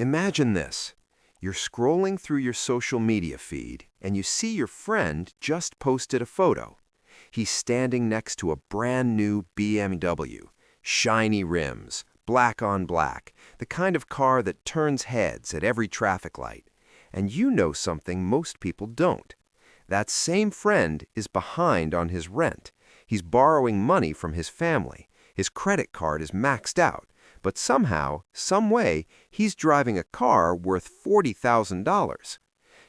Imagine this. You're scrolling through your social media feed and you see your friend just posted a photo. He's standing next to a brand new BMW, shiny rims, black on black, the kind of car that turns heads at every traffic light. And you know something most people don't. That same friend is behind on his rent. He's borrowing money from his family. His credit card is maxed out. But somehow, some way, he's driving a car worth $40,000.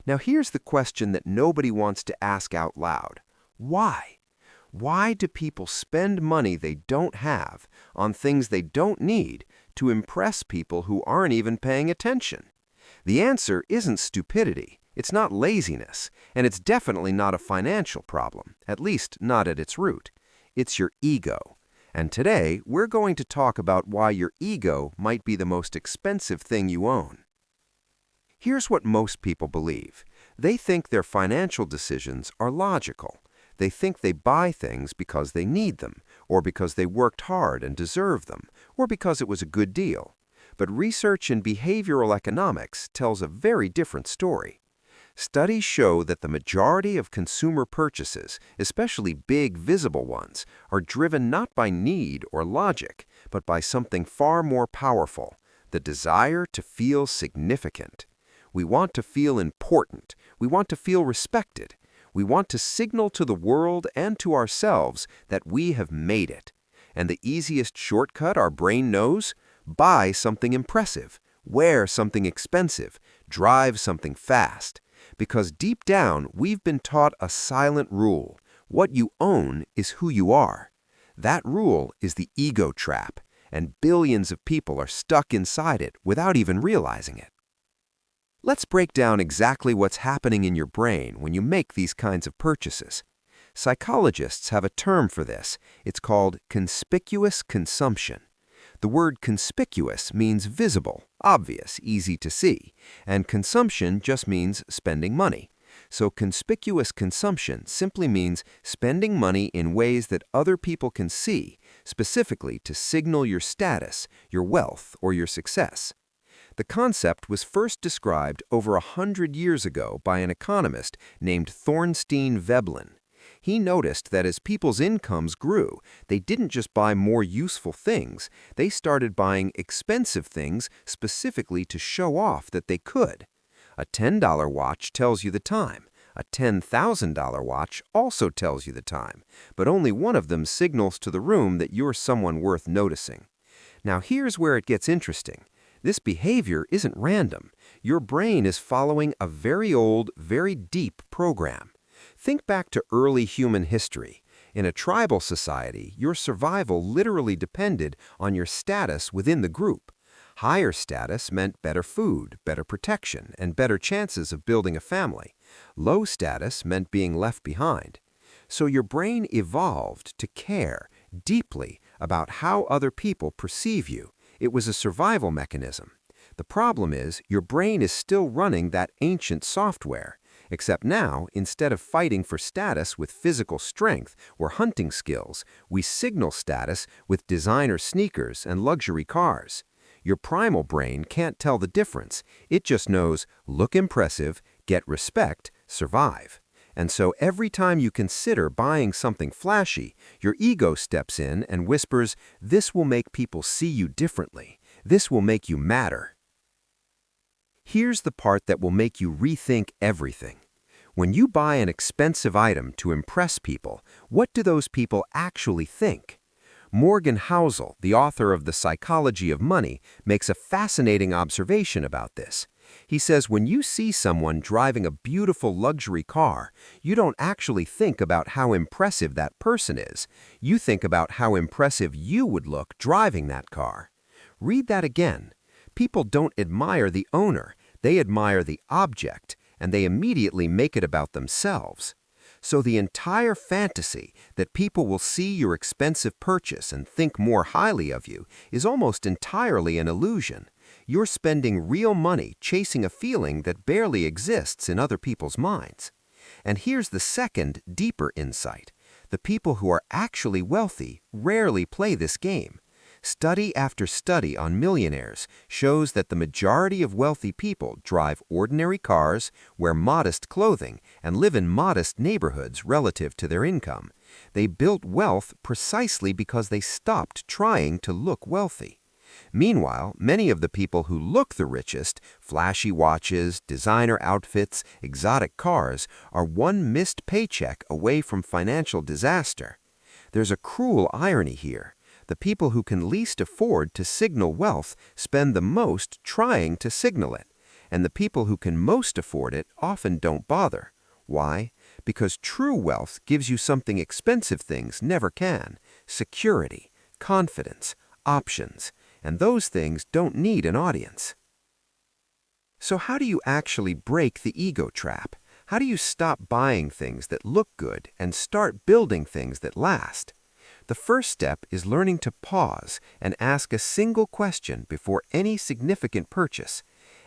Now here's the question that nobody wants to ask out loud. Why? Why do people spend money they don't have on things they don't need to impress people who aren't even paying attention? The answer isn't stupidity, it's not laziness, and it's definitely not a financial problem, at least not at its root. It's your ego. And today, we're going to talk about why your ego might be the most expensive thing you own. Here's what most people believe. They think their financial decisions are logical. They think they buy things because they need them, or because they worked hard and deserve them, or because it was a good deal. But research in behavioral economics tells a very different story. Studies show that the majority of consumer purchases, especially big, visible ones, are driven not by need or logic, but by something far more powerful, the desire to feel significant. We want to feel important. We want to feel respected. We want to signal to the world and to ourselves that we have made it. And the easiest shortcut our brain knows? Buy something impressive, wear something expensive, drive something fast. Because deep down, we've been taught a silent rule. What you own is who you are. That rule is the ego trap, and billions of people are stuck inside it without even realizing it. Let's break down exactly what's happening in your brain when you make these kinds of purchases. Psychologists have a term for this. It's called conspicuous consumption. The word conspicuous means visible, obvious, easy to see, and consumption just means spending money. So conspicuous consumption simply means spending money in ways that other people can see, specifically to signal your status, your wealth, or your success. The concept was first described over 100 years ago by an economist named Thorstein Veblen. He noticed that as people's incomes grew, they didn't just buy more useful things, they started buying expensive things specifically to show off that they could. A $10 watch tells you the time. A $10,000 watch also tells you the time, but only one of them signals to the room that you're someone worth noticing. Now here's where it gets interesting. This behavior isn't random. Your brain is following a very old, very deep program. Think back to early human history. In a tribal society, your survival literally depended on your status within the group. Higher status meant better food, better protection, and better chances of building a family. Low status meant being left behind. So your brain evolved to care deeply about how other people perceive you. It was a survival mechanism. The problem is, your brain is still running that ancient software. Except now, instead of fighting for status with physical strength or hunting skills, we signal status with designer sneakers and luxury cars. Your primal brain can't tell the difference. It just knows, look impressive, get respect, survive. And so every time you consider buying something flashy, your ego steps in and whispers, this will make people see you differently. This will make you matter. Here's the part that will make you rethink everything. When you buy an expensive item to impress people, what do those people actually think? Morgan Housel, the author of The Psychology of Money, makes a fascinating observation about this. He says when you see someone driving a beautiful luxury car, you don't actually think about how impressive that person is. You think about how impressive you would look driving that car. Read that again. People don't admire the owner, they admire the object, and they immediately make it about themselves. So the entire fantasy that people will see your expensive purchase and think more highly of you is almost entirely an illusion. You're spending real money chasing a feeling that barely exists in other people's minds. And here's the second, deeper insight. The people who are actually wealthy rarely play this game. Study after study on millionaires shows that the majority of wealthy people drive ordinary cars, wear modest clothing, and live in modest neighborhoods relative to their income. They built wealth precisely because they stopped trying to look wealthy. Meanwhile, many of the people who look the richest, flashy watches, designer outfits, exotic cars, are one missed paycheck away from financial disaster. There's a cruel irony here. The people who can least afford to signal wealth spend the most trying to signal it, and the people who can most afford it often don't bother. Why? Because true wealth gives you something expensive things never can: security, confidence, options. And those things don't need an audience. So how do you actually break the ego trap? How do you stop buying things that look good and start building things that last? The first step is learning to pause and ask a single question before any significant purchase.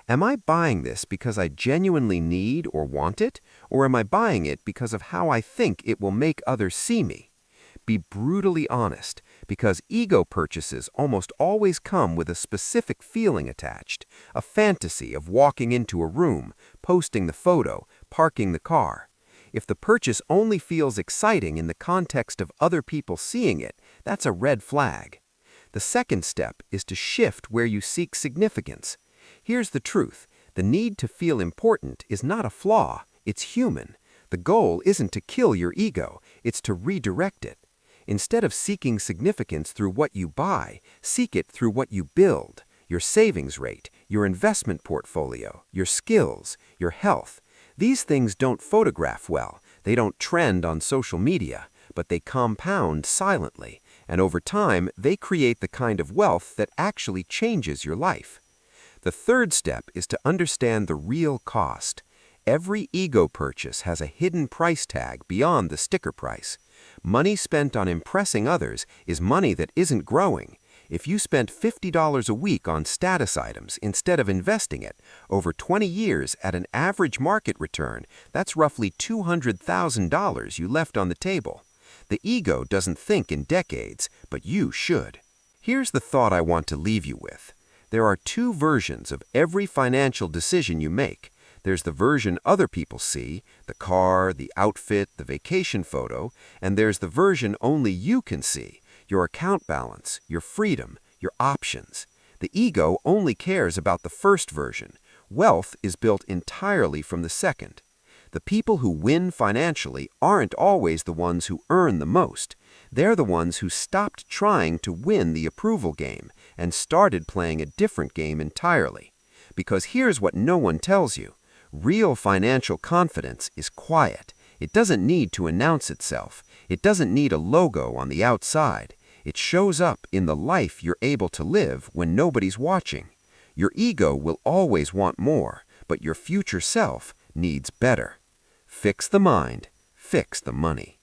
Am I buying this because I genuinely need or want it, or am I buying it because of how I think it will make others see me? Be brutally honest, because ego purchases almost always come with a specific feeling attached, a fantasy of walking into a room, posting the photo, parking the car. If the purchase only feels exciting in the context of other people seeing it, that's a red flag. The second step is to shift where you seek significance. Here's the truth: the need to feel important is not a flaw, it's human. The goal isn't to kill your ego, it's to redirect it. Instead of seeking significance through what you buy, seek it through what you build: your savings rate, your investment portfolio, your skills, your health. These things don't photograph well, they don't trend on social media, but they compound silently, and over time they create the kind of wealth that actually changes your life. The third step is to understand the real cost. Every ego purchase has a hidden price tag beyond the sticker price. Money spent on impressing others is money that isn't growing. If you spent $50 a week on status items instead of investing it, over 20 years at an average market return, that's roughly $200,000 you left on the table. The ego doesn't think in decades, but you should. Here's the thought I want to leave you with. There are two versions of every financial decision you make. There's the version other people see, the car, the outfit, the vacation photo, and there's the version only you can see, your account balance, your freedom, your options. The ego only cares about the first version. Wealth is built entirely from the second. The people who win financially aren't always the ones who earn the most. They're the ones who stopped trying to win the approval game and started playing a different game entirely. Because here's what no one tells you. Real financial confidence is quiet. It doesn't need to announce itself. It doesn't need a logo on the outside. It shows up in the life you're able to live when nobody's watching. Your ego will always want more, but your future self needs better. Fix the mind, fix the money.